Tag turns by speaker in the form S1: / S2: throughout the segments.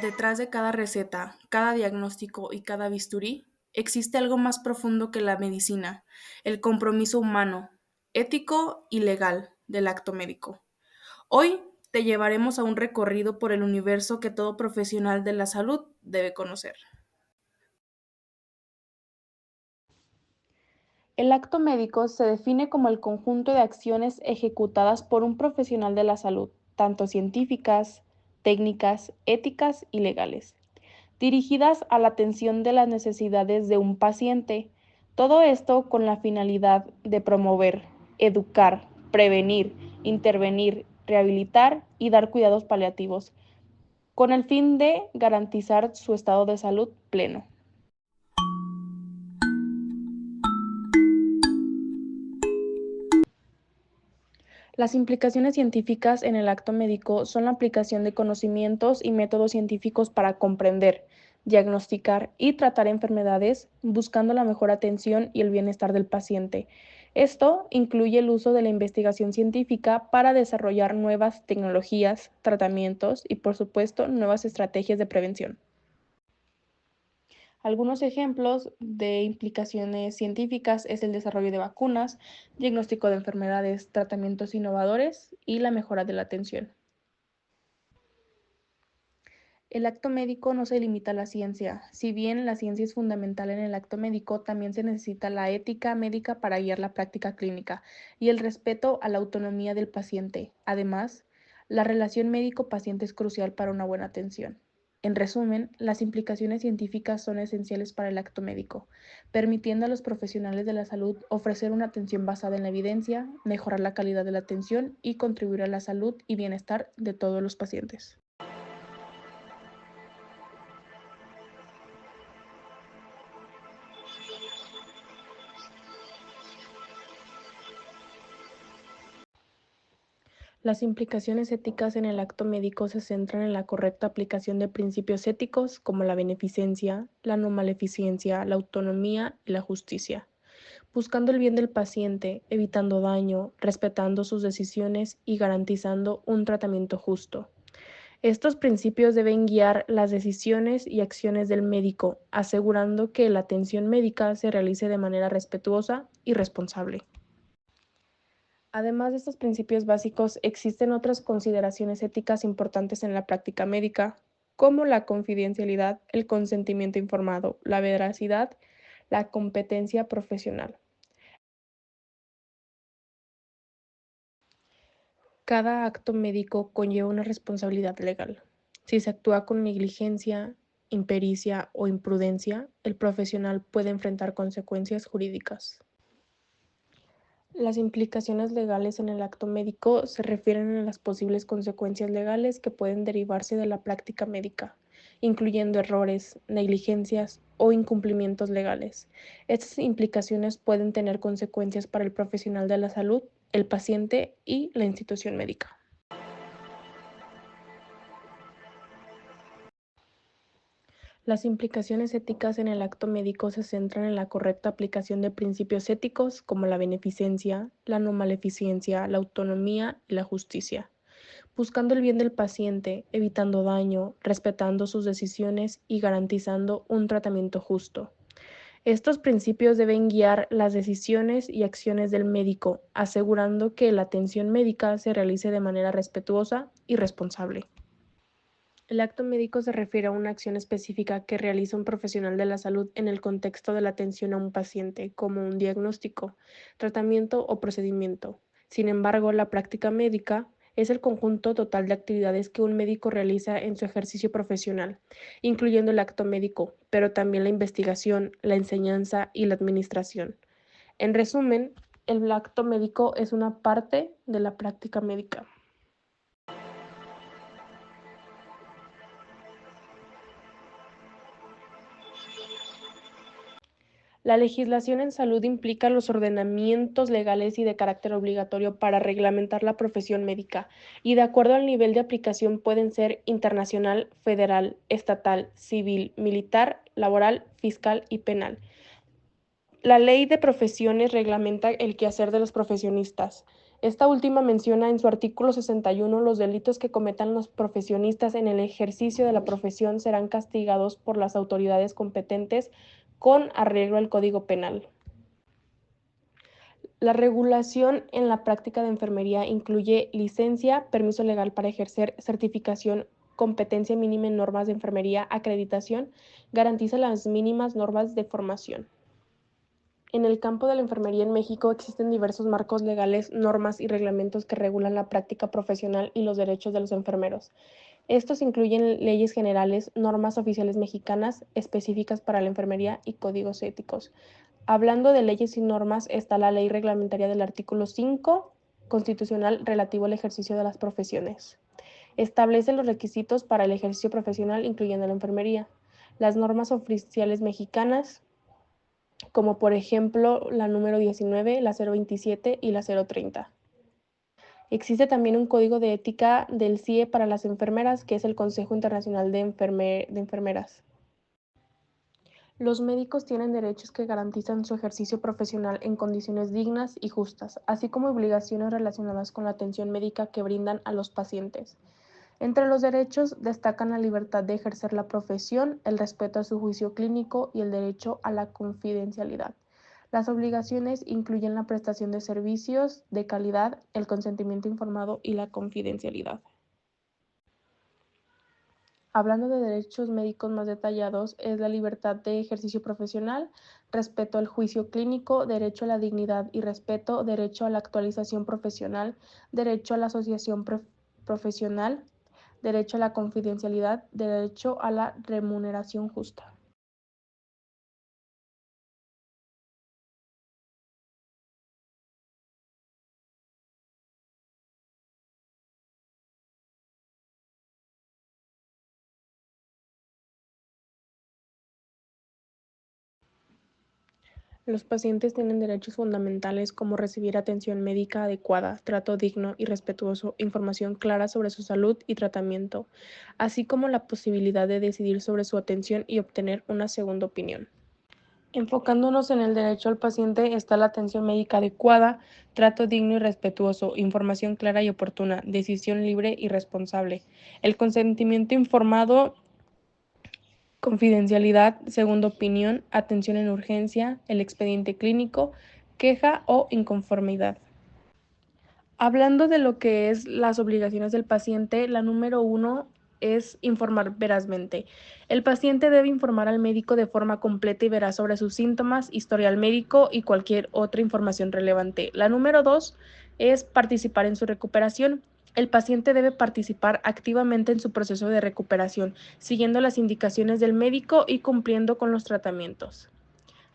S1: Detrás de cada receta, cada diagnóstico y cada bisturí, existe algo más profundo que la medicina, el compromiso humano, ético y legal del acto médico. Hoy te llevaremos a un recorrido por el universo que todo profesional de la salud debe conocer.
S2: El acto médico se define como el conjunto de acciones ejecutadas por un profesional de la salud, tanto científicas, técnicas, éticas y legales, dirigidas a la atención de las necesidades de un paciente. Todo esto con la finalidad de promover, educar, prevenir, intervenir, rehabilitar y dar cuidados paliativos, con el fin de garantizar su estado de salud pleno. Las implicaciones científicas en el acto médico son la aplicación de conocimientos y métodos científicos para comprender, diagnosticar y tratar enfermedades, buscando la mejor atención y el bienestar del paciente. Esto incluye el uso de la investigación científica para desarrollar nuevas tecnologías, tratamientos y, por supuesto, nuevas estrategias de prevención. Algunos ejemplos de implicaciones científicas es el desarrollo de vacunas, diagnóstico de enfermedades, tratamientos innovadores y la mejora de la atención. El acto médico no se limita a la ciencia. Si bien la ciencia es fundamental en el acto médico, también se necesita la ética médica para guiar la práctica clínica y el respeto a la autonomía del paciente. Además, la relación médico-paciente es crucial para una buena atención. En resumen, las implicaciones científicas son esenciales para el acto médico, permitiendo a los profesionales de la salud ofrecer una atención basada en la evidencia, mejorar la calidad de la atención y contribuir a la salud y bienestar de todos los pacientes. Las implicaciones éticas en el acto médico se centran en la correcta aplicación de principios éticos como la beneficencia, la no maleficencia, la autonomía y la justicia, buscando el bien del paciente, evitando daño, respetando sus decisiones y garantizando un tratamiento justo. Estos principios deben guiar las decisiones y acciones del médico, asegurando que la atención médica se realice de manera respetuosa y responsable. Además de estos principios básicos, existen otras consideraciones éticas importantes en la práctica médica, como la confidencialidad, el consentimiento informado, la veracidad, la competencia profesional. Cada acto médico conlleva una responsabilidad legal. Si se actúa con negligencia, impericia o imprudencia, el profesional puede enfrentar consecuencias jurídicas. Las implicaciones legales en el acto médico se refieren a las posibles consecuencias legales que pueden derivarse de la práctica médica, incluyendo errores, negligencias o incumplimientos legales. Estas implicaciones pueden tener consecuencias para el profesional de la salud, el paciente y la institución médica. Las implicaciones éticas en el acto médico se centran en la correcta aplicación de principios éticos como la beneficencia, la no maleficencia, la autonomía y la justicia, buscando el bien del paciente, evitando daño, respetando sus decisiones y garantizando un tratamiento justo. Estos principios deben guiar las decisiones y acciones del médico, asegurando que la atención médica se realice de manera respetuosa y responsable. El acto médico se refiere a una acción específica que realiza un profesional de la salud en el contexto de la atención a un paciente, como un diagnóstico, tratamiento o procedimiento. Sin embargo, la práctica médica es el conjunto total de actividades que un médico realiza en su ejercicio profesional, incluyendo el acto médico, pero también la investigación, la enseñanza y la administración. En resumen, el acto médico es una parte de la práctica médica. La legislación en salud implica los ordenamientos legales y de carácter obligatorio para reglamentar la profesión médica, y de acuerdo al nivel de aplicación pueden ser internacional, federal, estatal, civil, militar, laboral, fiscal y penal. La Ley de Profesiones reglamenta el quehacer de los profesionistas. Esta última menciona en su artículo 61 los delitos que cometan los profesionistas en el ejercicio de la profesión serán castigados por las autoridades competentes con arreglo al Código Penal. La regulación en la práctica de enfermería incluye licencia, permiso legal para ejercer, certificación, competencia mínima en normas de enfermería, acreditación, garantiza las mínimas normas de formación. En el campo de la enfermería en México existen diversos marcos legales, normas y reglamentos que regulan la práctica profesional y los derechos de los enfermeros. Estos incluyen leyes generales, normas oficiales mexicanas específicas para la enfermería y códigos éticos. Hablando de leyes y normas, está la ley reglamentaria del artículo 5 constitucional relativo al ejercicio de las profesiones. Establece los requisitos para el ejercicio profesional, incluyendo la enfermería. Las normas oficiales mexicanas, como por ejemplo la número 19, la 027 y la 030. Existe también un código de ética del CIE para las enfermeras, que es el Consejo Internacional de Enfermeras. Los médicos tienen derechos que garantizan su ejercicio profesional en condiciones dignas y justas, así como obligaciones relacionadas con la atención médica que brindan a los pacientes. Entre los derechos destacan la libertad de ejercer la profesión, el respeto a su juicio clínico y el derecho a la confidencialidad. Las obligaciones incluyen la prestación de servicios de calidad, el consentimiento informado y la confidencialidad. Hablando de derechos médicos más detallados, es la libertad de ejercicio profesional, respeto al juicio clínico, derecho a la dignidad y respeto, derecho a la actualización profesional, derecho a la asociación profesional, derecho a la confidencialidad, derecho a la remuneración justa. Los pacientes tienen derechos fundamentales como recibir atención médica adecuada, trato digno y respetuoso, información clara sobre su salud y tratamiento, así como la posibilidad de decidir sobre su atención y obtener una segunda opinión. Enfocándonos en el derecho al paciente está la atención médica adecuada, trato digno y respetuoso, información clara y oportuna, decisión libre y responsable, el consentimiento informado, confidencialidad, segunda opinión, atención en urgencia, el expediente clínico, queja o inconformidad. Hablando de lo que es las obligaciones del paciente, la número 1 es informar verazmente. El paciente debe informar al médico de forma completa y veraz sobre sus síntomas, historial médico y cualquier otra información relevante. La número 2 es participar en su recuperación. El paciente debe participar activamente en su proceso de recuperación, siguiendo las indicaciones del médico y cumpliendo con los tratamientos.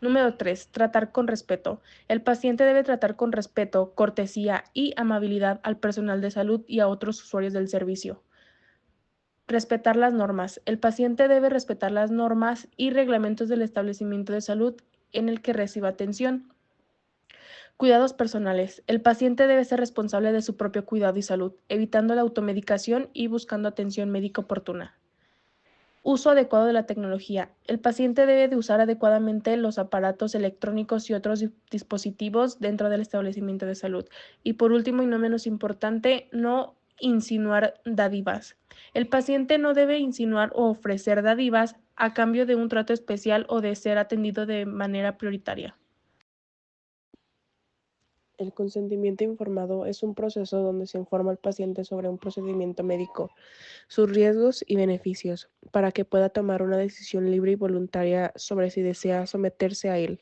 S2: Número 3. Tratar con respeto. El paciente debe tratar con respeto, cortesía y amabilidad al personal de salud y a otros usuarios del servicio. Respetar las normas. El paciente debe respetar las normas y reglamentos del establecimiento de salud en el que reciba atención. Cuidados personales. El paciente debe ser responsable de su propio cuidado y salud, evitando la automedicación y buscando atención médica oportuna. Uso adecuado de la tecnología. El paciente debe de usar adecuadamente los aparatos electrónicos y otros dispositivos dentro del establecimiento de salud. Y por último y no menos importante, no insinuar dádivas. El paciente no debe insinuar o ofrecer dádivas a cambio de un trato especial o de ser atendido de manera prioritaria. El consentimiento informado es un proceso donde se informa al paciente sobre un procedimiento médico, sus riesgos y beneficios, para que pueda tomar una decisión libre y voluntaria sobre si desea someterse a él.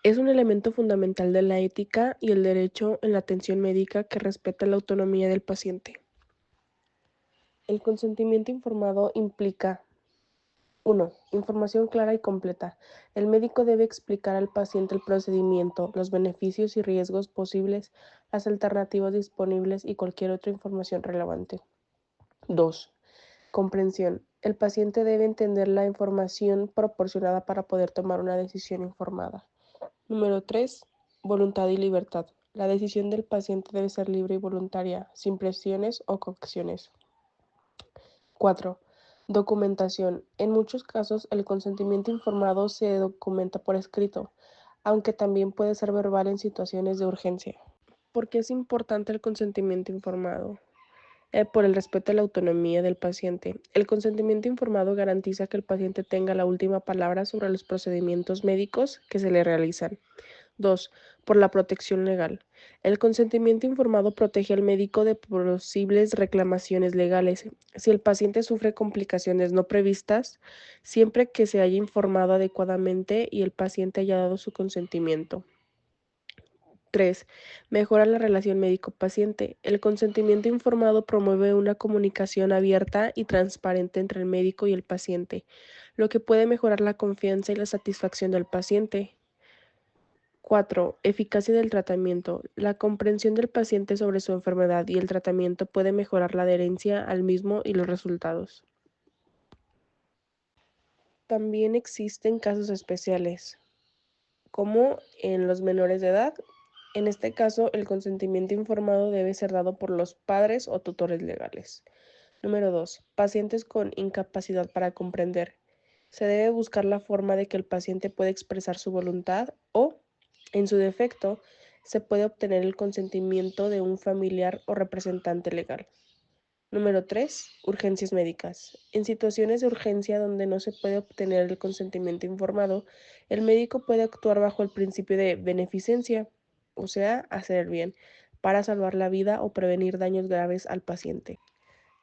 S2: Es un elemento fundamental de la ética y el derecho en la atención médica que respeta la autonomía del paciente. El consentimiento informado implica 1. Información clara y completa. El médico debe explicar al paciente el procedimiento, los beneficios y riesgos posibles, las alternativas disponibles y cualquier otra información relevante. 2. Comprensión. El paciente debe entender la información proporcionada para poder tomar una decisión informada. Número 3. Voluntad y libertad. La decisión del paciente debe ser libre y voluntaria, sin presiones o coacciones. 4. Documentación. En muchos casos, el consentimiento informado se documenta por escrito, aunque también puede ser verbal en situaciones de urgencia. ¿Por qué es importante el consentimiento informado? Por el respeto a la autonomía del paciente. El consentimiento informado garantiza que el paciente tenga la última palabra sobre los procedimientos médicos que se le realizan. 2. Por la protección legal. El consentimiento informado protege al médico de posibles reclamaciones legales. Si el paciente sufre complicaciones no previstas, siempre que se haya informado adecuadamente y el paciente haya dado su consentimiento. 3. Mejora la relación médico-paciente. El consentimiento informado promueve una comunicación abierta y transparente entre el médico y el paciente, lo que puede mejorar la confianza y la satisfacción del paciente. 4. Eficacia del tratamiento. La comprensión del paciente sobre su enfermedad y el tratamiento puede mejorar la adherencia al mismo y los resultados. También existen casos especiales, como en los menores de edad. En este caso, el consentimiento informado debe ser dado por los padres o tutores legales. Número 2. Pacientes con incapacidad para comprender. Se debe buscar la forma de que el paciente pueda expresar su voluntad o, en su defecto, se puede obtener el consentimiento de un familiar o representante legal. Número 3. Urgencias médicas. En situaciones de urgencia donde no se puede obtener el consentimiento informado, el médico puede actuar bajo el principio de beneficencia, o sea, hacer el bien, para salvar la vida o prevenir daños graves al paciente.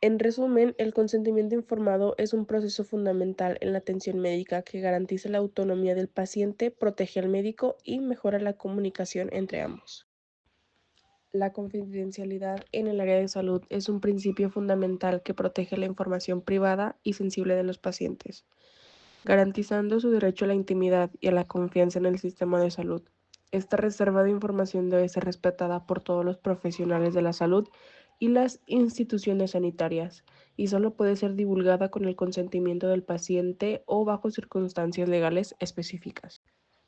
S2: En resumen, el consentimiento informado es un proceso fundamental en la atención médica que garantiza la autonomía del paciente, protege al médico y mejora la comunicación entre ambos. La confidencialidad en el área de salud es un principio fundamental que protege la información privada y sensible de los pacientes, garantizando su derecho a la intimidad y a la confianza en el sistema de salud. Esta reserva de información debe ser respetada por todos los profesionales de la salud y las instituciones sanitarias, y solo puede ser divulgada con el consentimiento del paciente o bajo circunstancias legales específicas.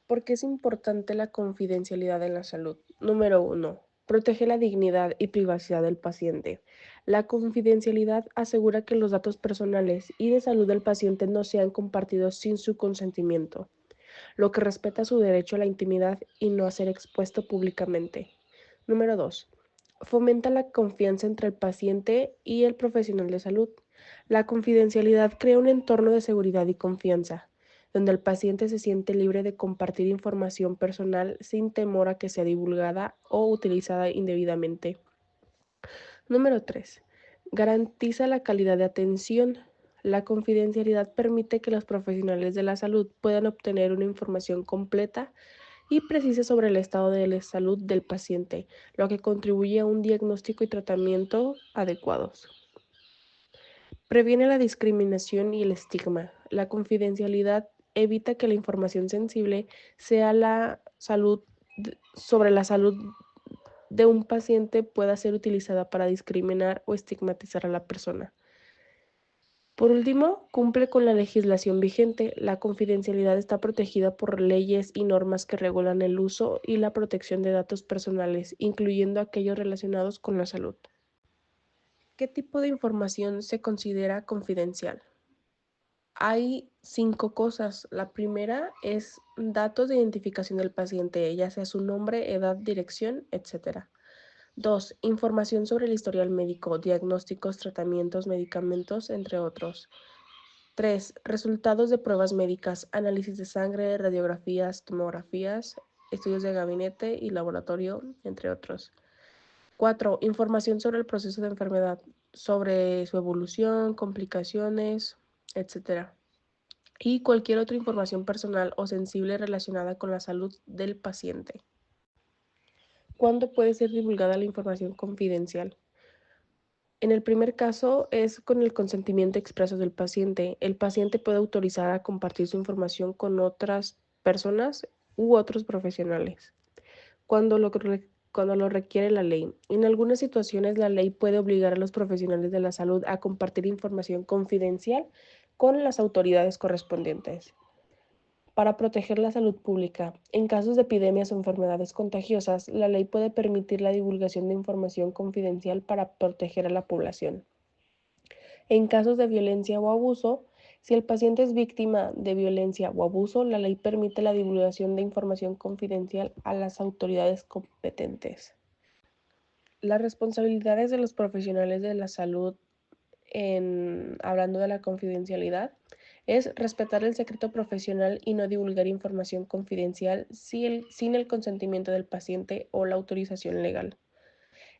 S2: ¿Por qué es importante la confidencialidad en la salud? Número 1. Protege la dignidad y privacidad del paciente. La confidencialidad asegura que los datos personales y de salud del paciente no sean compartidos sin su consentimiento, lo que respeta su derecho a la intimidad y no a ser expuesto públicamente. Número 2. Fomenta la confianza entre el paciente y el profesional de salud. La confidencialidad crea un entorno de seguridad y confianza, donde el paciente se siente libre de compartir información personal sin temor a que sea divulgada o utilizada indebidamente. Número 3. Garantiza la calidad de atención. La confidencialidad permite que los profesionales de la salud puedan obtener una información completa y precisa sobre el estado de la salud del paciente, lo que contribuye a un diagnóstico y tratamiento adecuados. Previene la discriminación y el estigma. La confidencialidad evita que la información sensible sea sobre la salud de un paciente pueda ser utilizada para discriminar o estigmatizar a la persona. Por último, cumple con la legislación vigente. La confidencialidad está protegida por leyes y normas que regulan el uso y la protección de datos personales, incluyendo aquellos relacionados con la salud. ¿Qué tipo de información se considera confidencial? Hay 5 cosas. La primera es datos de identificación del paciente, ya sea su nombre, edad, dirección, etc. 2. Información sobre el historial médico, diagnósticos, tratamientos, medicamentos, entre otros. 3. Resultados de pruebas médicas, análisis de sangre, radiografías, tomografías, estudios de gabinete y laboratorio, entre otros. 4. Información sobre el proceso de enfermedad, sobre su evolución, complicaciones, etc. Y cualquier otra información personal o sensible relacionada con la salud del paciente. ¿Cuándo puede ser divulgada la información confidencial? En el primer caso es con el consentimiento expreso del paciente. El paciente puede autorizar a compartir su información con otras personas u otros profesionales cuando lo requiere la ley. En algunas situaciones la ley puede obligar a los profesionales de la salud a compartir información confidencial con las autoridades correspondientes. Para proteger la salud pública, en casos de epidemias o enfermedades contagiosas, la ley puede permitir la divulgación de información confidencial para proteger a la población. En casos de violencia o abuso, si el paciente es víctima de violencia o abuso, la ley permite la divulgación de información confidencial a las autoridades competentes. Las responsabilidades de los profesionales de la salud, hablando de la confidencialidad, es respetar el secreto profesional y no divulgar información confidencial sin el consentimiento del paciente o la autorización legal.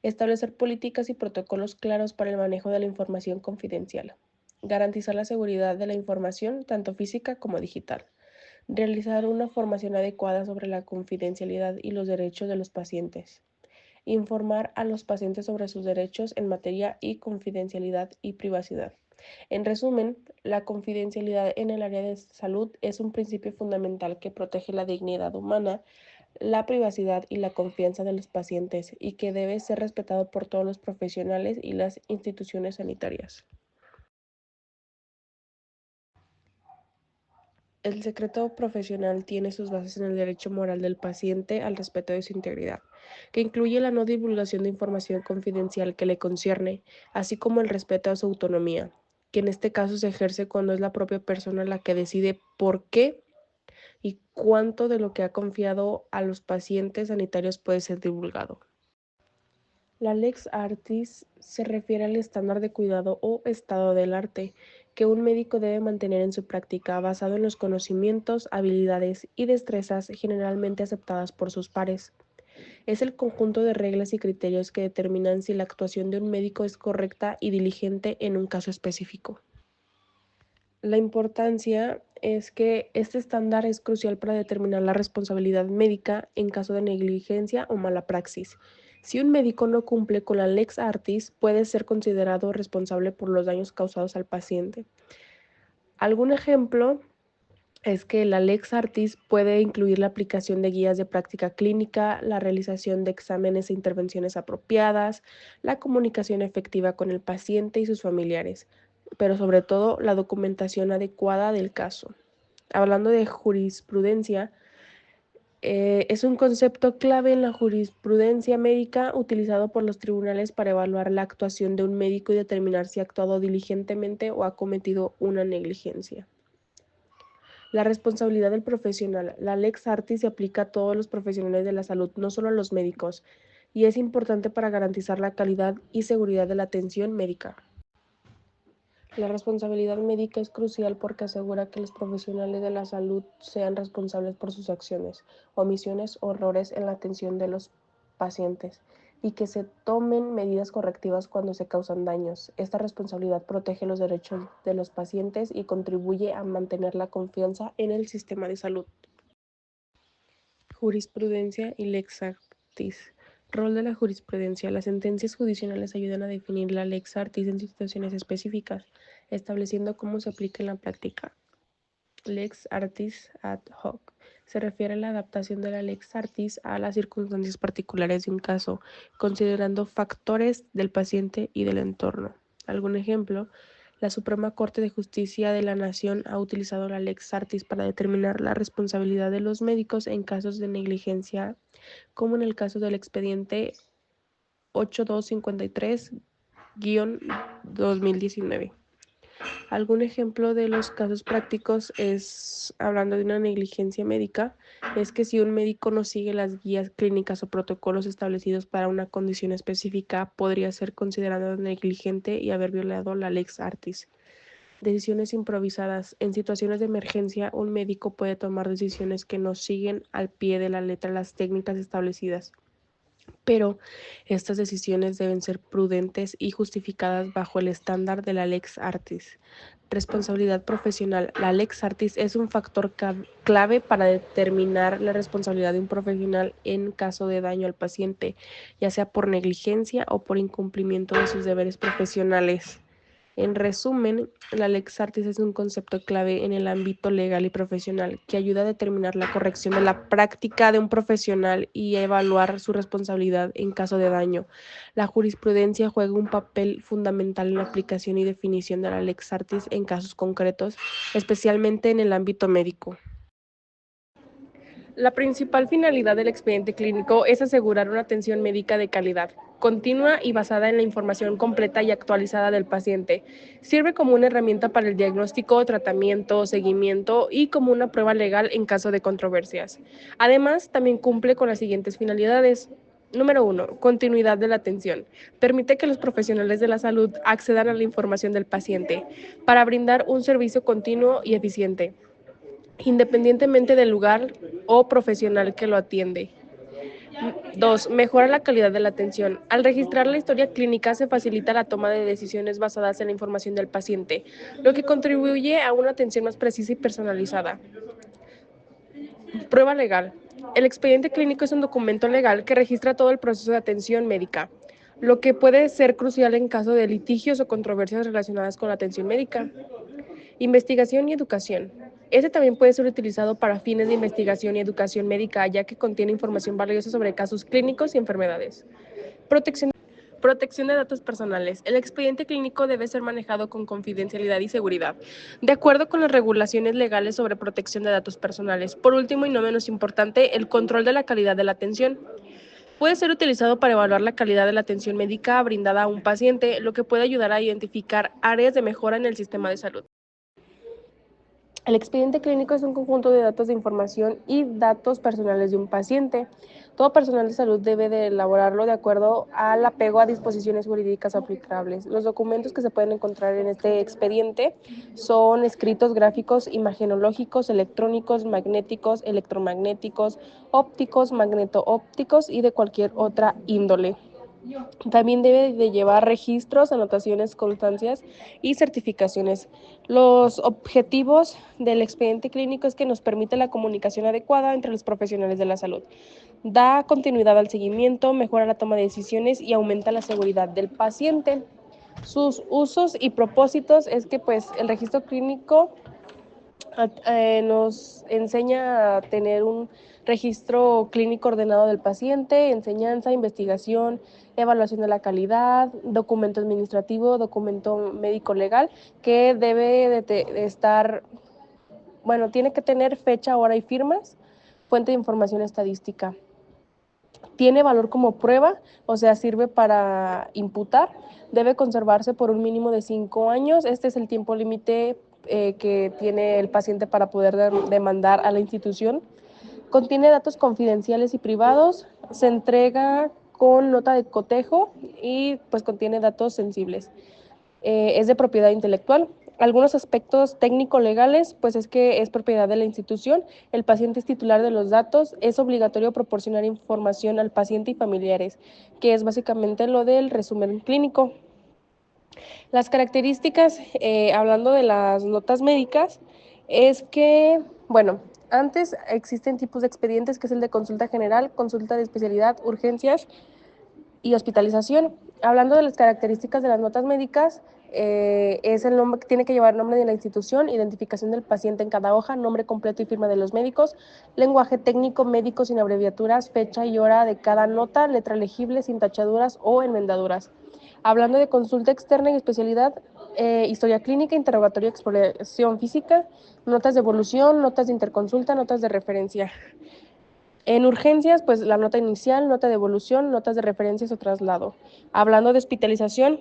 S2: Establecer políticas y protocolos claros para el manejo de la información confidencial. Garantizar la seguridad de la información, tanto física como digital. Realizar una formación adecuada sobre la confidencialidad y los derechos de los pacientes. Informar a los pacientes sobre sus derechos en materia y confidencialidad y privacidad. En resumen, la confidencialidad en el área de salud es un principio fundamental que protege la dignidad humana, la privacidad y la confianza de los pacientes y que debe ser respetado por todos los profesionales y las instituciones sanitarias. El secreto profesional tiene sus bases en el derecho moral del paciente al respeto de su integridad, que incluye la no divulgación de información confidencial que le concierne, así como el respeto a su autonomía, que en este caso se ejerce cuando es la propia persona la que decide por qué y cuánto de lo que ha confiado a los pacientes sanitarios puede ser divulgado. La lex artis se refiere al estándar de cuidado o estado del arte que un médico debe mantener en su práctica basado en los conocimientos, habilidades y destrezas generalmente aceptadas por sus pares. Es el conjunto de reglas y criterios que determinan si la actuación de un médico es correcta y diligente en un caso específico. La importancia es que este estándar es crucial para determinar la responsabilidad médica en caso de negligencia o mala praxis. Si un médico no cumple con la lex artis, puede ser considerado responsable por los daños causados al paciente. Algún ejemplo es que la lex artis puede incluir la aplicación de guías de práctica clínica, la realización de exámenes e intervenciones apropiadas, la comunicación efectiva con el paciente y sus familiares, pero sobre todo la documentación adecuada del caso. Hablando de jurisprudencia, es un concepto clave en la jurisprudencia médica utilizado por los tribunales para evaluar la actuación de un médico y determinar si ha actuado diligentemente o ha cometido una negligencia. La responsabilidad del profesional. La lex artis se aplica a todos los profesionales de la salud, no solo a los médicos, y es importante para garantizar la calidad y seguridad de la atención médica. La responsabilidad médica es crucial porque asegura que los profesionales de la salud sean responsables por sus acciones, omisiones o errores en la atención de los pacientes y que se tomen medidas correctivas cuando se causan daños. Esta responsabilidad protege los derechos de los pacientes y contribuye a mantener la confianza en el sistema de salud. Jurisprudencia y lex artis. Rol de la jurisprudencia. Las sentencias judiciales ayudan a definir la lex artis en situaciones específicas, estableciendo cómo se aplica en la práctica. Lex artis ad hoc. Se refiere a la adaptación de la lex artis a las circunstancias particulares de un caso, considerando factores del paciente y del entorno. Algún ejemplo: la Suprema Corte de Justicia de la Nación ha utilizado la lex artis para determinar la responsabilidad de los médicos en casos de negligencia, como en el caso del expediente 8253-2019. Algún ejemplo de los casos prácticos es, hablando de una negligencia médica, es que si un médico no sigue las guías clínicas o protocolos establecidos para una condición específica, podría ser considerado negligente y haber violado la lex artis. Decisiones improvisadas. En situaciones de emergencia, un médico puede tomar decisiones que no siguen al pie de la letra las técnicas establecidas, pero estas decisiones deben ser prudentes y justificadas bajo el estándar de la lex artis. Responsabilidad profesional. La lex artis es un factor clave para determinar la responsabilidad de un profesional en caso de daño al paciente, ya sea por negligencia o por incumplimiento de sus deberes profesionales. En resumen, la lex artis es un concepto clave en el ámbito legal y profesional que ayuda a determinar la corrección de la práctica de un profesional y a evaluar su responsabilidad en caso de daño. La jurisprudencia juega un papel fundamental en la aplicación y definición de la lex artis en casos concretos, especialmente en el ámbito médico. La principal finalidad del expediente clínico es asegurar una atención médica de calidad. continua y basada en la información completa y actualizada del paciente. Sirve como una herramienta para el diagnóstico, tratamiento, seguimiento y como una prueba legal en caso de controversias. Además, también cumple con las siguientes finalidades. Número 1. Continuidad de la atención. Permite que los profesionales de la salud accedan a la información del paciente para brindar un servicio continuo y eficiente, independientemente del lugar o profesional que lo atiende. 2. Mejora la calidad de la atención. Al registrar la historia clínica se facilita la toma de decisiones basadas en la información del paciente, lo que contribuye a una atención más precisa y personalizada. Prueba legal. El expediente clínico es un documento legal que registra todo el proceso de atención médica, lo que puede ser crucial en caso de litigios o controversias relacionadas con la atención médica. Investigación y educación. Este también puede ser utilizado para fines de investigación y educación médica, ya que contiene información valiosa sobre casos clínicos y enfermedades. Protección. Protección de datos personales. El expediente clínico debe ser manejado con confidencialidad y seguridad, de acuerdo con las regulaciones legales sobre protección de datos personales. Por último y no menos importante, el control de la calidad de la atención. Puede ser utilizado para evaluar la calidad de la atención médica brindada a un paciente, lo que puede ayudar a identificar áreas de mejora en el sistema de salud. El expediente clínico es un conjunto de datos de información y datos personales de un paciente. Todo personal de salud debe de elaborarlo de acuerdo al apego a disposiciones jurídicas aplicables. Los documentos que se pueden encontrar en este expediente son escritos gráficos, imagenológicos, electrónicos, magnéticos, electromagnéticos, ópticos, magneto-ópticos y de cualquier otra índole. También debe de llevar registros, anotaciones, constancias y certificaciones. Los objetivos del expediente clínico es que nos permite la comunicación adecuada entre los profesionales de la salud. Da continuidad al seguimiento, mejora la toma de decisiones y aumenta la seguridad del paciente. Sus usos y propósitos es que pues el registro clínico nos enseña a tener un registro clínico ordenado del paciente, enseñanza, investigación, evaluación de la calidad, documento administrativo, documento médico legal, que debe de estar, bueno, tiene que tener fecha, hora y firmas, fuente de información estadística. Tiene valor como prueba, o sea, sirve para imputar, debe conservarse por un mínimo de 5 años. Este es el tiempo límite que tiene el paciente para poder demandar a la institución. Contiene datos confidenciales y privados, se entrega con nota de cotejo y pues contiene datos sensibles. Es de propiedad intelectual. Algunos aspectos técnico-legales, pues es que es propiedad de la institución, el paciente es titular de los datos, es obligatorio proporcionar información al paciente y familiares, que es básicamente lo del resumen clínico. Las características, hablando de las notas médicas, es que, bueno, antes existen tipos de expedientes, que es el de consulta general, consulta de especialidad, urgencias y hospitalización. Hablando de las características de las notas médicas, es el nombre, tiene que llevar nombre de la institución, identificación del paciente en cada hoja, nombre completo y firma de los médicos, lenguaje técnico médico sin abreviaturas, fecha y hora de cada nota, letra legible sin tachaduras o enmendaduras. Hablando de consulta externa y especialidad, historia clínica, interrogatorio, exploración física, notas de evolución, notas de interconsulta, notas de referencia. En urgencias, pues la nota inicial, nota de evolución, notas de referencias o traslado. Hablando de hospitalización,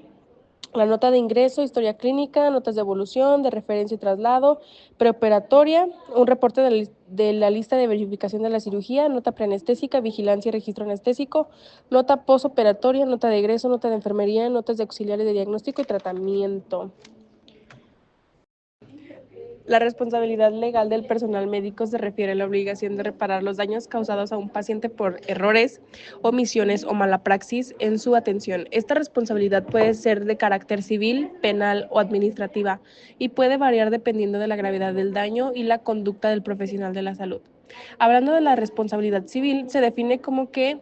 S2: la nota de ingreso, historia clínica, notas de evolución, de referencia y traslado, preoperatoria, un reporte de la lista de verificación de la cirugía, nota preanestésica, vigilancia y registro anestésico, nota posoperatoria, nota de egreso, nota de enfermería, notas de auxiliares de diagnóstico y tratamiento. La responsabilidad legal del personal médico se refiere a la obligación de reparar los daños causados a un paciente por errores, omisiones o mala praxis en su atención. Esta responsabilidad puede ser de carácter civil, penal o administrativa y puede variar dependiendo de la gravedad del daño y la conducta del profesional de la salud. Hablando de la responsabilidad civil, se define como que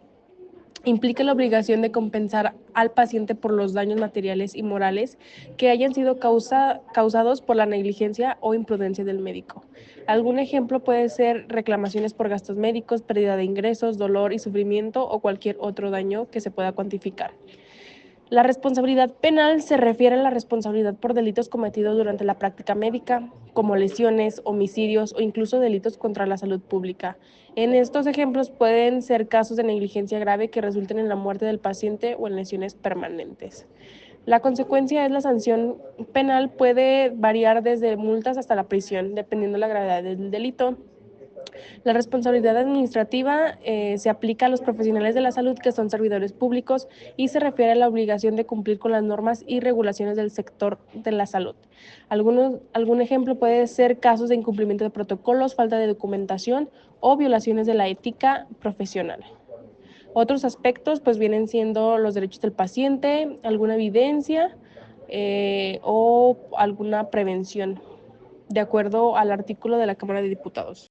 S2: implica la obligación de compensar al paciente por los daños materiales y morales que hayan sido causados por la negligencia o imprudencia del médico. Algún ejemplo puede ser reclamaciones por gastos médicos, pérdida de ingresos, dolor y sufrimiento o cualquier otro daño que se pueda cuantificar. La responsabilidad penal se refiere a la responsabilidad por delitos cometidos durante la práctica médica, como lesiones, homicidios o incluso delitos contra la salud pública. En estos ejemplos pueden ser casos de negligencia grave que resulten en la muerte del paciente o en lesiones permanentes. La consecuencia es la sanción penal puede variar desde multas hasta la prisión, dependiendo de la gravedad del delito. La responsabilidad administrativa se aplica a los profesionales de la salud que son servidores públicos y se refiere a la obligación de cumplir con las normas y regulaciones del sector de la salud. Algún ejemplo puede ser casos de incumplimiento de protocolos, falta de documentación o violaciones de la ética profesional. Otros aspectos pues vienen siendo los derechos del paciente, alguna evidencia o alguna prevención, de acuerdo al artículo de la Cámara de Diputados.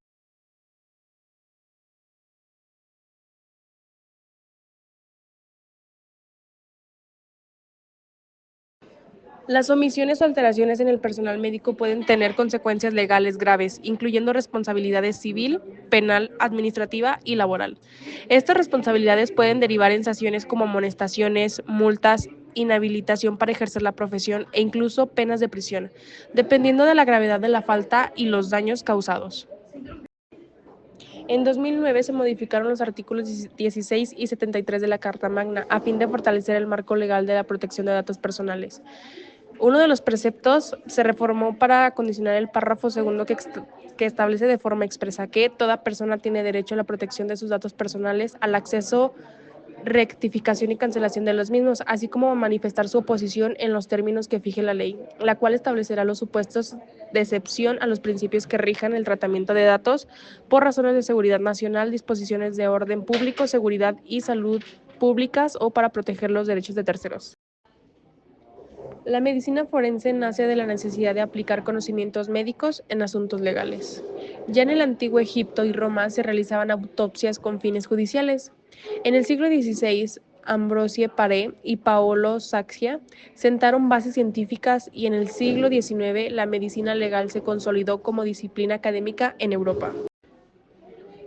S2: Las omisiones o alteraciones en el personal médico pueden tener consecuencias legales graves, incluyendo responsabilidades civil, penal, administrativa y laboral. Estas responsabilidades pueden derivar en sanciones como amonestaciones, multas, inhabilitación para ejercer la profesión e incluso penas de prisión, dependiendo de la gravedad de la falta y los daños causados. En 2009 se modificaron los artículos 16 y 73 de la Carta Magna a fin de fortalecer el marco legal de la protección de datos personales. Uno de los preceptos se reformó para condicionar el párrafo segundo que establece de forma expresa que toda persona tiene derecho a la protección de sus datos personales, al acceso, rectificación y cancelación de los mismos, así como a manifestar su oposición en los términos que fije la ley, la cual establecerá los supuestos de excepción a los principios que rijan el tratamiento de datos por razones de seguridad nacional, disposiciones de orden público, seguridad y salud públicas o para proteger los derechos de terceros. La medicina forense nace de la necesidad de aplicar conocimientos médicos en asuntos legales. Ya en el antiguo Egipto y Roma se realizaban autopsias con fines judiciales. En el siglo XVI, Ambroise Paré y Paolo Sacchia sentaron bases científicas y en el siglo XIX la medicina legal se consolidó como disciplina académica en Europa.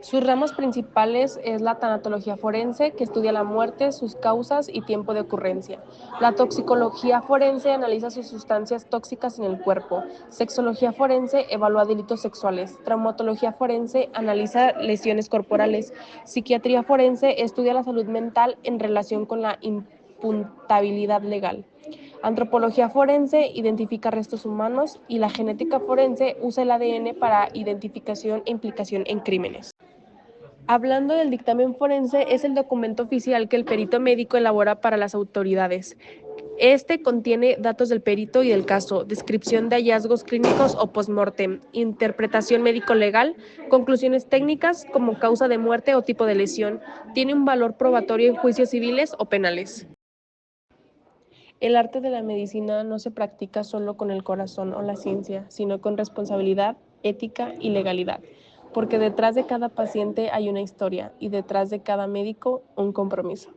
S2: Sus ramos principales es la tanatología forense, que estudia la muerte, sus causas y tiempo de ocurrencia. La toxicología forense analiza sus sustancias tóxicas en el cuerpo. Sexología forense evalúa delitos sexuales. Traumatología forense analiza lesiones corporales. Psiquiatría forense estudia la salud mental en relación con la imputabilidad legal. Antropología forense identifica restos humanos y la genética forense usa el ADN para identificación e implicación en crímenes. Hablando del dictamen forense, es el documento oficial que el perito médico elabora para las autoridades. Este contiene datos del perito y del caso, descripción de hallazgos clínicos o postmortem, interpretación médico-legal, conclusiones técnicas como causa de muerte o tipo de lesión. Tiene un valor probatorio en juicios civiles o penales. El arte de la medicina no se practica solo con el corazón o la ciencia, sino con responsabilidad, ética y legalidad, porque detrás de cada paciente hay una historia y detrás de cada médico un compromiso.